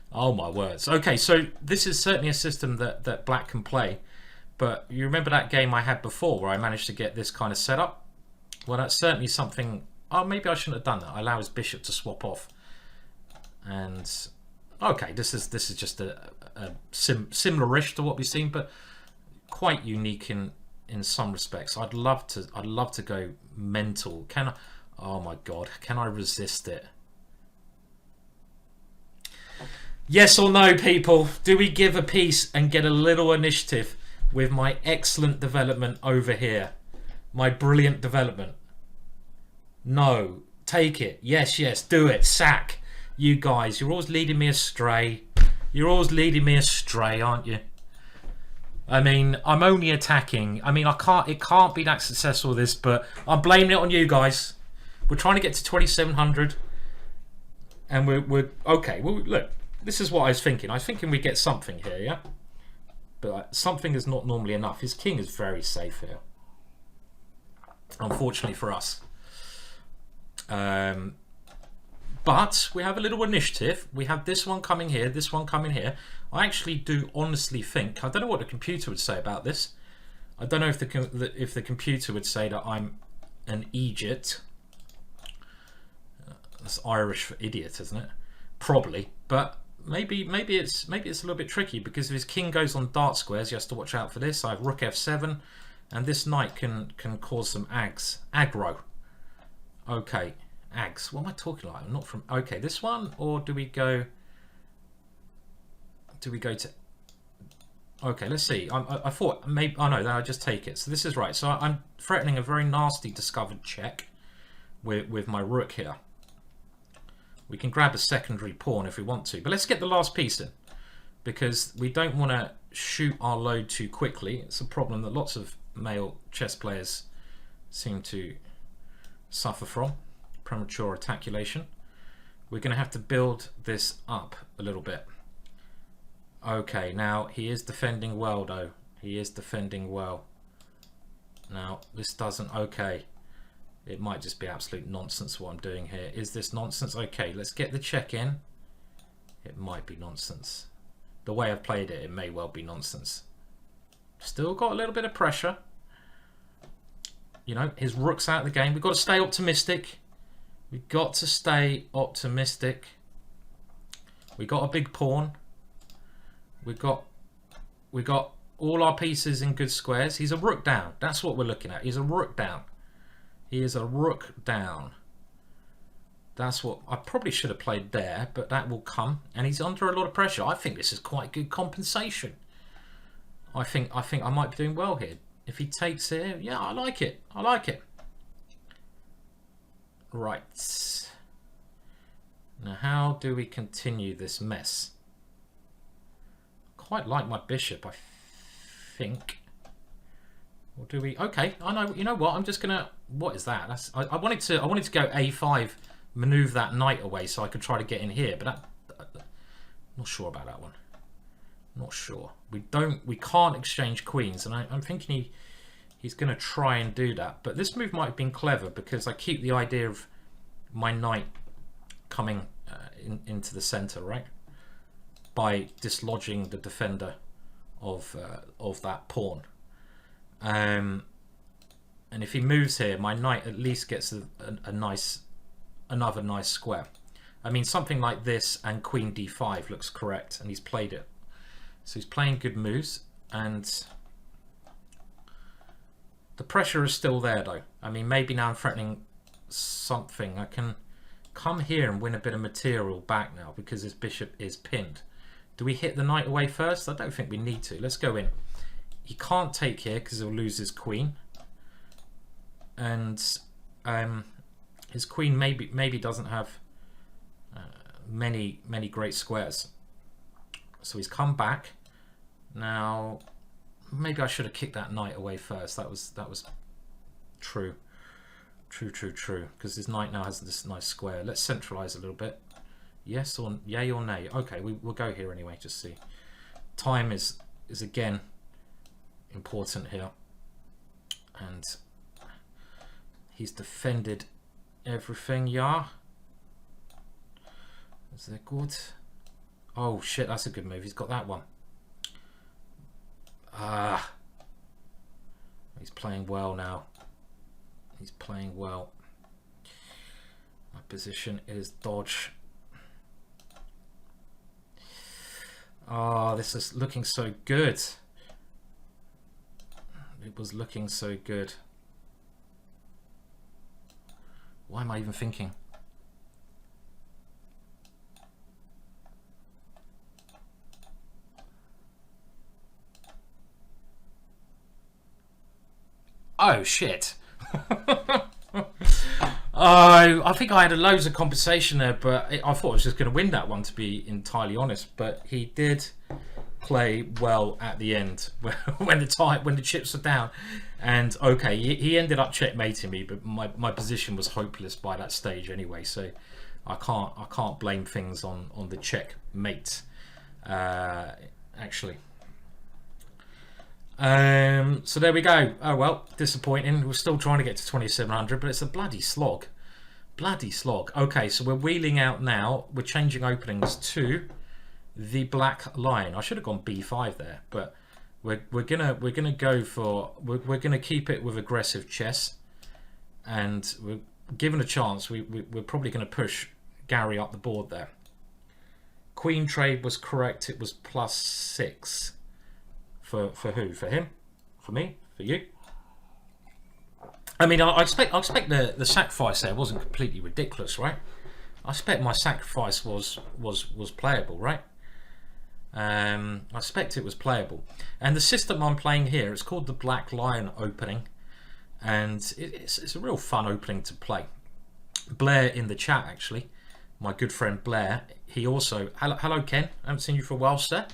Oh my words. Okay, so this is certainly a system that Black can play, but you remember that game I had before where I managed to get this kind of setup? Well, that's certainly something. Oh, maybe I shouldn't have done that. I allow his bishop to swap off. And okay, this is just a similar-ish to what we've seen, but quite unique in some respects. I'd love to go mental. Can I? Oh my god, can I resist it? Yes or no, people? Do we give a piece and get a little initiative with my excellent development over here? My brilliant development. No. Take it. Yes, yes, do it. Sack. You guys, you're always leading me astray. You're always leading me astray, aren't you? I mean, I'm only attacking. I mean, it can't be that successful, this, but I'm blaming it on you guys. We're trying to get to 2700. And we're okay. Well, look. This is what I was thinking. I was thinking we get something here, yeah? But something is not normally enough. His king is very safe here. Unfortunately for us. But we have a little initiative. We have this one coming here, this one coming here. I actually do honestly think, I don't know what the computer would say about this. I don't know if the computer would say that I'm an Egypt. That's Irish for idiot, isn't it? Probably, but maybe it's a little bit tricky, because if his king goes on dart squares, he has to watch out for this. I have rook f7, and this knight can cause some aggro. Okay, ags. What am I talking about? I'm not from. Okay, this one, or do we go? Do we go to? Okay, let's see. I thought maybe. Oh no, then I just take it. So this is right. So I'm threatening a very nasty discovered check with my rook here. We can grab a secondary pawn if we want to, but let's get the last piece in, because we don't want to shoot our load too quickly. It's a problem that lots of male chess players seem to suffer from, premature attaculation. We're going to have to build this up a little bit. Okay, now he is defending well though. He is defending well. Now this doesn't, okay. It might just be absolute nonsense what I'm doing here. Is this nonsense? Okay, let's get the check in. It might be nonsense. The way I've played it, it may well be nonsense. Still got a little bit of pressure. You know, his rook's out of the game. We've got to stay optimistic. We've got to stay optimistic. We got a big pawn. We've got all our pieces in good squares. He's a rook down. That's what we're looking at. He's a rook down. He is a rook down. That's what I probably should have played there, but that will come. And he's under a lot of pressure. I think this is quite good compensation. I think I might be doing well here. If he takes here, yeah, I like it. I like it. Right. Now, how do we continue this mess? Quite like my bishop, I think. Or do we? Okay, I know. You know what? I'm just gonna. What is that? That's. I wanted to go a5, maneuver that knight away so I could try to get in here, but that. Not sure about that one. Not sure. We can't exchange queens, and I'm thinking he's gonna try and do that. But this move might have been clever, because I keep the idea of my knight coming into the center, right? By dislodging the defender of that pawn. And if he moves here, my knight at least gets another nice square. I mean, something like this and queen d5 looks correct, and he's played it. So he's playing good moves, and the pressure is still there though. I mean, maybe now I'm threatening something. I can come here and win a bit of material back now because his bishop is pinned. Do we hit the knight away first? I don't think we need to. Let's go in. He can't take here because he'll lose his queen, and his queen maybe doesn't have many great squares. So he's come back. Now maybe I should have kicked that knight away first. That was true, because his knight now has this nice square. Let's centralize a little bit. Yes or yay or nay? Okay, we'll go here anyway. Just see. Time is again important here, and he's defended everything. Yeah, is that good? Oh shit, that's a good move. He's got that one. He's playing well now. He's playing well. My position is dodge. Oh, this is looking so good. It was looking so good. Why am I even thinking? Oh shit. I think I had loads of compensation there, but I thought I was just going to win that one, to be entirely honest. But he did play well at the end when the chips were down, and okay, he ended up checkmating me, but my position was hopeless by that stage anyway. So I can't blame things on the checkmate. Actually. So there we go. Oh well, disappointing. We're still trying to get to 2700, but it's a bloody slog. Okay, so we're wheeling out now. We're changing openings to the black line. I should have gone b5 there, but we're gonna go for we're gonna keep it with aggressive chess, and we're given a chance. We're probably gonna push Gary up the board there. Queen trade was correct. It was +6 for who? For him? For me? For you? I mean, I expect the sacrifice there wasn't completely ridiculous, right? I expect my sacrifice was playable, right? I expect it was playable. And the system I'm playing here, it's called the Black Lion opening, and it's a real fun opening to play. Blair in the chat, actually, my good friend Blair, he also, hello Ken, I haven't seen you for a while, sir.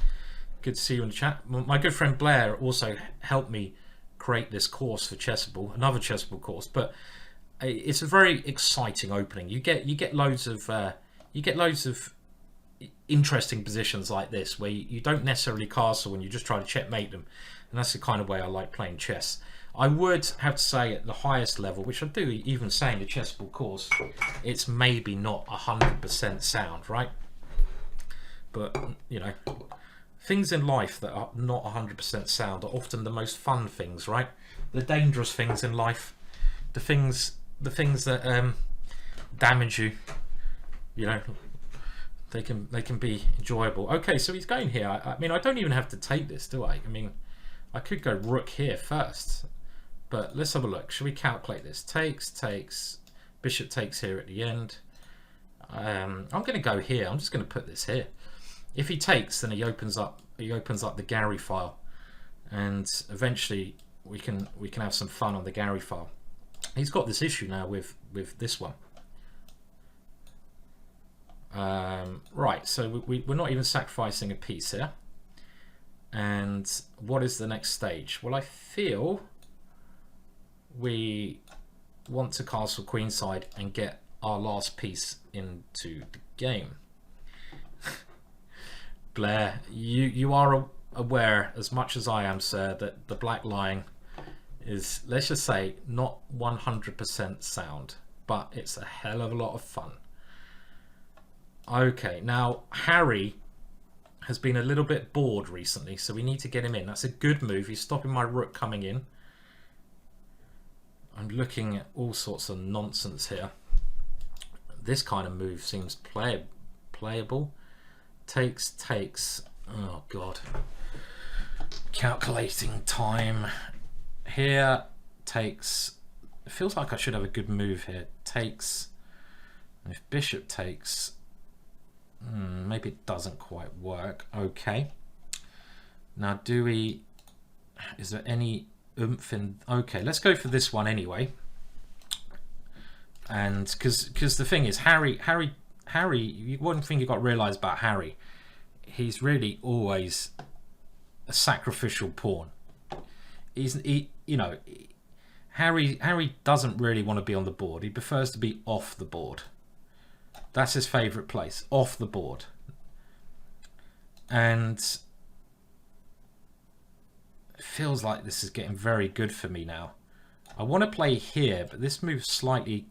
Good to see you in the chat. My good friend Blair also helped me create this course for Chessable, another Chessable course, but it's a very exciting opening. You get loads of interesting positions like this where you don't necessarily castle and you just try to checkmate them, and that's the kind of way I like playing chess. I would have to say at the highest level, which I do even say in the Chessable course, it's maybe not 100% sound, right? But you know, things in life that are not 100% sound are often the most fun things, right? The dangerous things in life, the things that damage you, you know, they can be enjoyable. Okay, so he's going here. I mean, I don't even have to take this, do I? I mean, I could go rook here first, but let's have a look. Should we calculate this? Takes, bishop takes here at the end. I'm going to go here. I'm just going to put this here. If he takes, then he opens up the Gary file, and eventually we can have some fun on the Gary file. He's got this issue now with this one. Right, so we're not even sacrificing a piece here. And what is the next stage? Well, I feel we want to castle queenside and get our last piece into the game. Blair, you are aware as much as I am, sir, that the Black Lion is, let's just say, not 100% sound, but it's a hell of a lot of fun. Okay, now Harry has been a little bit bored recently, so we need to get him in. That's a good move. He's stopping my rook coming in. I'm looking at all sorts of nonsense here. This kind of move seems playable. Takes. Oh god. Calculating time. Here, takes. It feels like I should have a good move here. Takes. And if bishop takes, maybe it doesn't quite work. Okay. Now, is there any oomph in? Okay, let's go for this one anyway. And because the thing is, Harry, one thing you got to realize about Harry, he's really always a sacrificial pawn. Harry doesn't really want to be on the board. He prefers to be off the board. That's his favorite place, off the board. And it feels like this is getting very good for me now. I want to play here, but this move slightly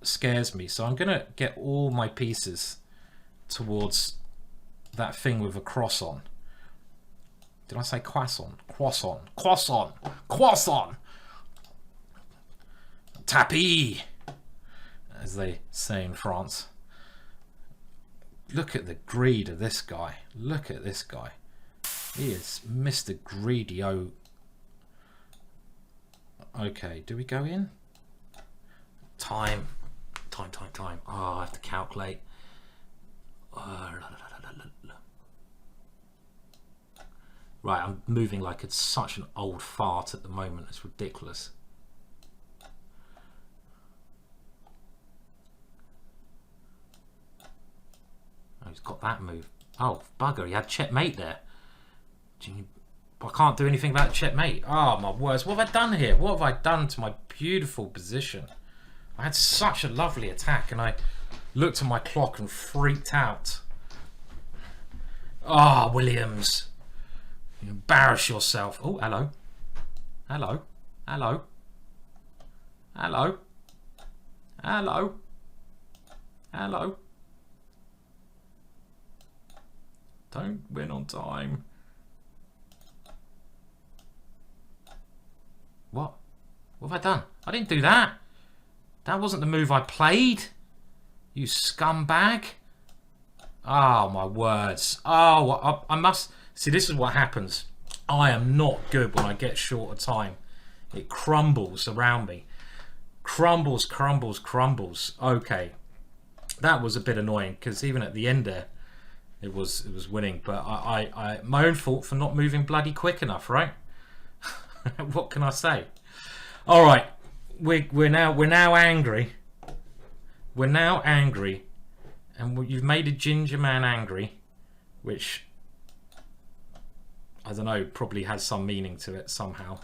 scares me, so I'm gonna get all my pieces towards that thing with a cross on. Did I say croissant? Croissant. Tapis, as they say in France. Look at the greed of this guy. Look at this guy. He is Mr. Greedy. Oh. Okay, do we go in? Time. Oh, I have to calculate. Right, I'm moving like it's such an old fart at the moment. It's ridiculous. Oh, he's got that move. Oh, bugger, he had checkmate there. I can't do anything about checkmate. Oh, my words. What have I done here? What have I done to my beautiful position? I had such a lovely attack, and I looked at my clock and freaked out. Ah, Williams. You embarrass yourself. Oh, hello. Hello. Hello. Hello. Hello. Hello. Don't win on time. What? What have I done? I didn't do that. That wasn't the move I played. You scumbag. Oh, my words. Oh, I must... See, this is what happens. I am not good when I get short of time. It crumbles around me. Crumbles, crumbles, crumbles. Okay. That was a bit annoying, because even at the end there, it was winning. But my own fault for not moving bloody quick enough, right? What can I say? All right. We're now angry. We're now angry. And you've made a ginger man angry, which, I don't know, probably has some meaning to it somehow.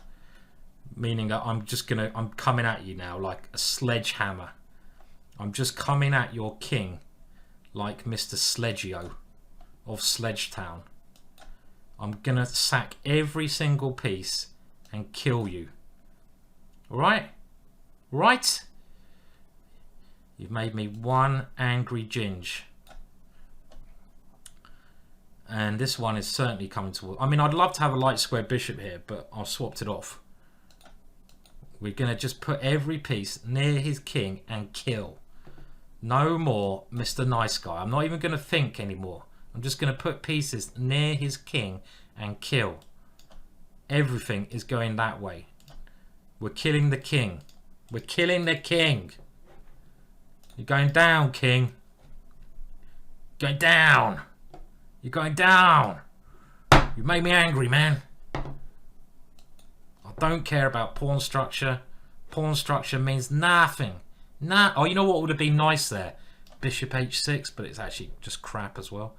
Meaning that I'm coming at you now like a sledgehammer. I'm just coming at your king like Mr. Sledgio of Sledgetown. I'm gonna sack every single piece and kill you. Alright? Right? You've made me one angry ginge. And this one is certainly coming towards... I mean, I'd love to have a light square bishop here, but I've swapped it off. We're going to just put every piece near his king and kill. No more Mr. Nice Guy. I'm not even going to think anymore. I'm just going to put pieces near his king and kill. Everything is going that way. We're killing the king. We're killing the king. You're going down, king. Going down. You're going down. You made me angry, man. I don't care about pawn structure. Pawn structure means nothing. Nah. Oh, you know what would have been nice there? Bishop h6, but it's actually just crap as well.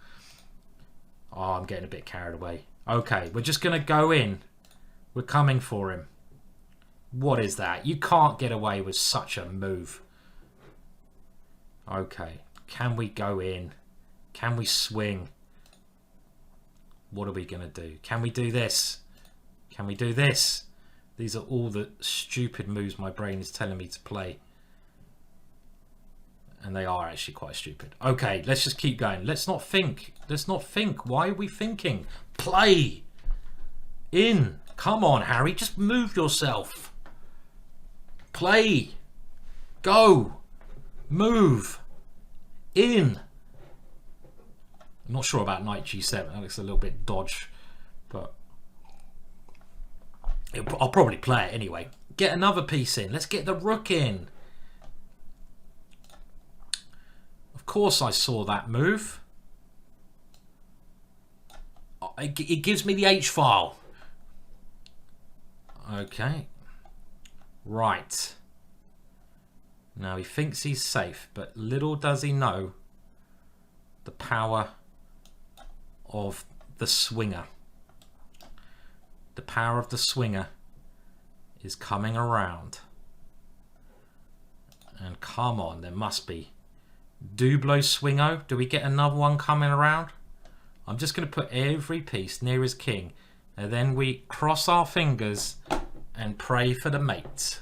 Oh, I'm getting a bit carried away. Okay, we're just going to go in. We're coming for him. What is that? You can't get away with such a move. Okay, can we go in? Can we swing? What are we going to do? Can we do this? Can we do this? These are all the stupid moves my brain is telling me to play. And they are actually quite stupid. Okay, let's just keep going. Let's not think. Let's not think. Why are we thinking? Play! In! Come on, Harry. Just move yourself. Play! Go! Move! In! I'm not sure about knight g7. That looks a little bit dodge. But I'll probably play it anyway. Get another piece in. Let's get the rook in. Of course I saw that move. It gives me the h-file. Okay. Right. Now he thinks he's safe, but little does he know the power of the swinger. The power of the swinger is coming around. And come on, there must be. Dublo swingo. Do we get another one coming around? I'm just going to put every piece near his king. And then we cross our fingers and pray for the mate.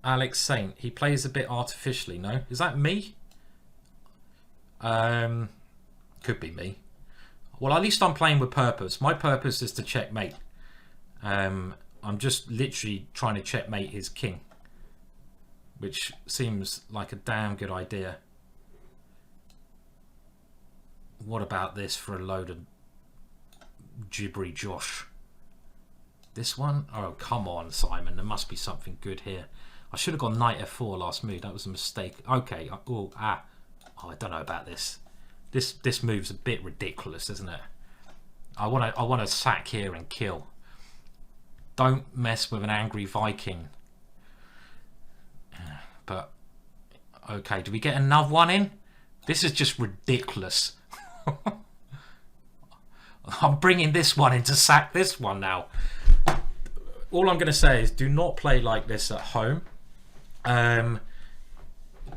Alex Saint. He plays a bit artificially, no? Is that me? Could be me. Well, at least I'm playing with purpose. My purpose is to checkmate. I'm just literally trying to checkmate his king, which seems like a damn good idea. What about this for a load of gibbery Josh? This one? Oh, come on, Simon. There must be something good here. I should have gone knight f4 last move. That was a mistake. Okay. Oh, I don't know about this. This move's a bit ridiculous, isn't it? I want to sack here and kill. Don't mess with an angry Viking. But okay, do we get another one in? This is just ridiculous. I'm bringing this one in to sack this one now. All I'm going to say is do not play like this at home,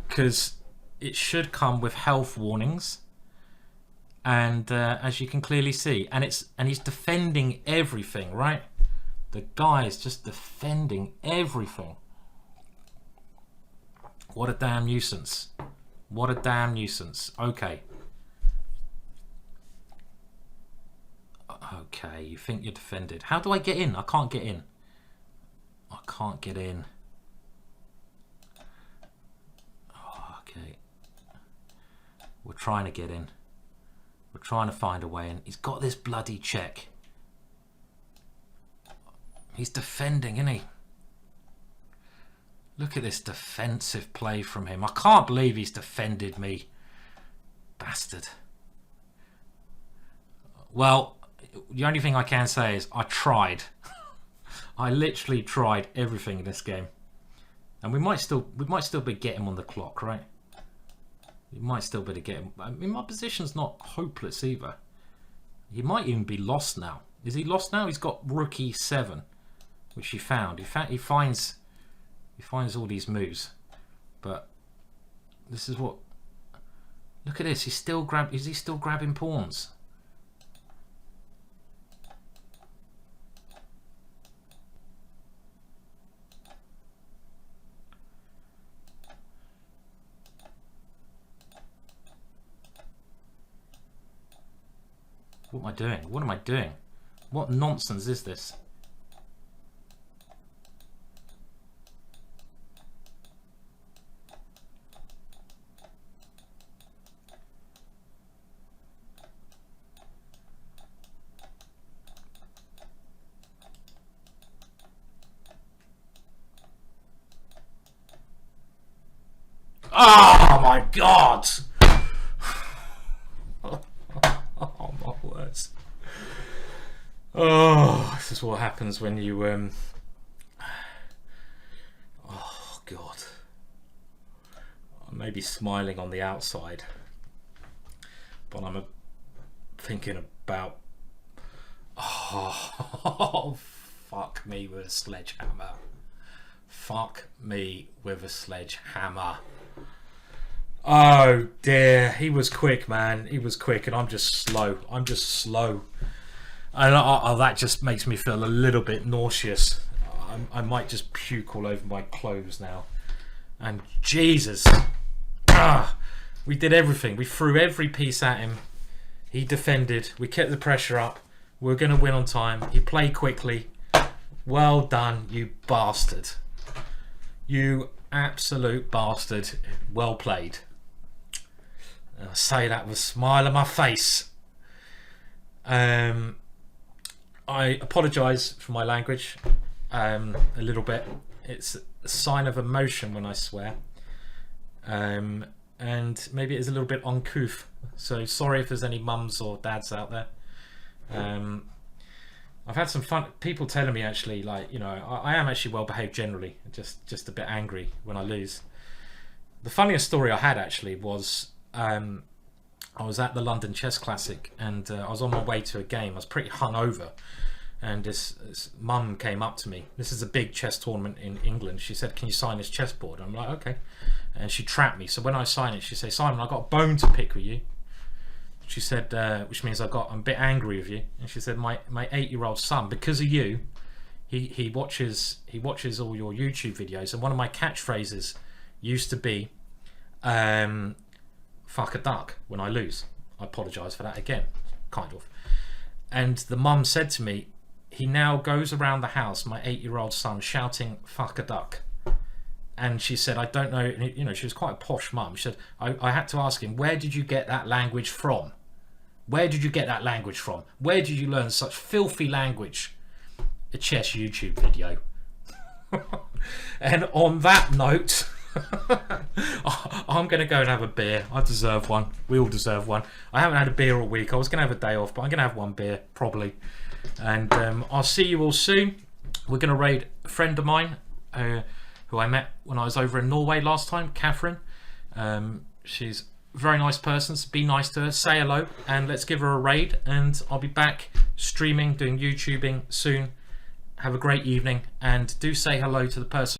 because it should come with health warnings. And as you can clearly see, and he's defending everything, right? The guy is just defending everything. What a damn nuisance. What a damn nuisance. Okay. Okay, you think you're defended. How do I get in? I can't get in. I can't get in. Oh, okay. We're trying to get in. We're trying to find a way in. He's got this bloody check. He's defending, isn't he? Look at this defensive play from him. I can't believe he's defended me. Bastard. Well, the only thing I can say is I tried. I literally tried everything in this game. And we might still be getting him on the clock, right? We might still be able to get him. I mean, my position's not hopeless either. He might even be lost now. Is he lost now? He's got rookie 7, which he found. He finds all these moves. But this is what. Look at this. Is he still grabbing pawns? What am I doing? What am I doing? What nonsense is this? Oh my God! Oh my words. Oh, this is what happens when you oh God. I may be smiling on the outside, but I'm thinking about oh fuck me with a sledgehammer. Fuck me with a sledgehammer. Oh dear, he was quick, man. He was quick, and I'm just slow. And that just makes me feel a little bit nauseous. I might just puke all over my clothes now. And Jesus, we did everything. We threw every piece at him. He defended. We kept the pressure up. We were going to win on time. He played quickly. Well done, you bastard. You absolute bastard. Well played. I say that with a smile on my face. I apologise for my language a little bit. It's a sign of emotion when I swear. And maybe it is a little bit uncouth. So sorry if there's any mums or dads out there. I've had some fun people telling me actually, like, you know, I am actually well behaved generally, just a bit angry when I lose. The funniest story I had actually was I was at the London Chess Classic, and I was on my way to a game. I was pretty hungover, and this mum came up to me. This is a big chess tournament in England. She said, "Can you sign this chessboard?" I'm like, "Okay." And she trapped me. So when I sign it, she said, "Simon, I got a bone to pick with you." She said, which means I'm a bit angry with you. And she said, my 8-year-old son, because of you, he watches all your YouTube videos, and one of my catchphrases used to be fuck a duck when I lose. I apologise for that again, kind of. And the mum said to me, he now goes around the house, my 8-year-old son, shouting fuck a duck. And she said, I don't know, you know, she was quite a posh mum. She said, I had to ask him, where did you get that language from? Where did you get that language from? Where did you learn such filthy language? A chess YouTube video. And on that note, I'm going to go and have a beer. I deserve one. We all deserve one. I haven't had a beer all week. I was going to have a day off, but I'm going to have one beer, probably. And I'll see you all soon. We're going to raid a friend of mine who I met when I was over in Norway last time, Catherine. She's a very nice person, so be nice to her, say hello, and let's give her a raid. And I'll be back streaming, doing YouTubing soon. Have a great evening, and do say hello to the person